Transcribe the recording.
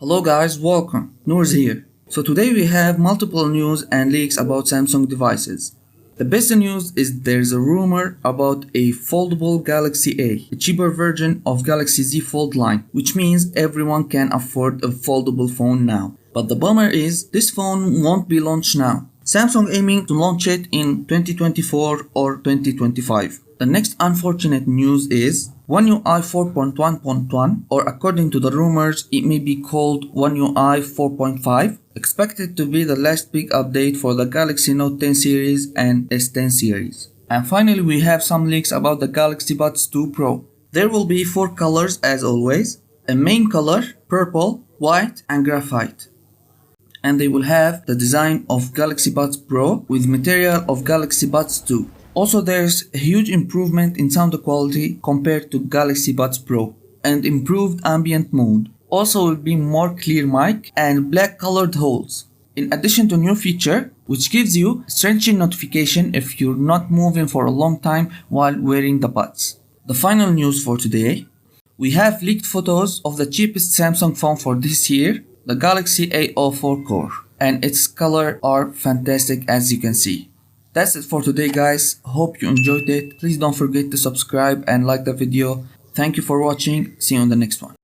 Hello guys, welcome. Noor's here. So today we have multiple news and leaks about Samsung devices. The best news is there's a rumor about a foldable Galaxy A, a cheaper version of Galaxy Z Fold line, which means everyone can afford a foldable phone now. But the bummer is this phone won't be launched now. Samsung aiming to launch it in 2024 or 2025. The next unfortunate news is One UI 4.1.1, or according to the rumors, it may be called One UI 4.5, expected to be the last big update for the Galaxy Note 10 series and S10 series. And finally, we have some leaks about the Galaxy Buds 2 Pro. There will be 4 colors as always, a main color, purple, white and graphite. And they will have the design of Galaxy Buds Pro with material of Galaxy Buds 2. Also, there's a huge improvement in sound quality compared to Galaxy Buds Pro and improved ambient mode. Also will be more clear mic and black colored holes. In addition to new feature which gives you stretching notification if you're not moving for a long time while wearing the buds. The final news for today, we have leaked photos of the cheapest Samsung phone for this year, the Galaxy A04 Core, and its color are fantastic as you can see. That's it for today guys, hope you enjoyed it. Please don't forget to subscribe and like the video. Thank you for watching, see you on the next one.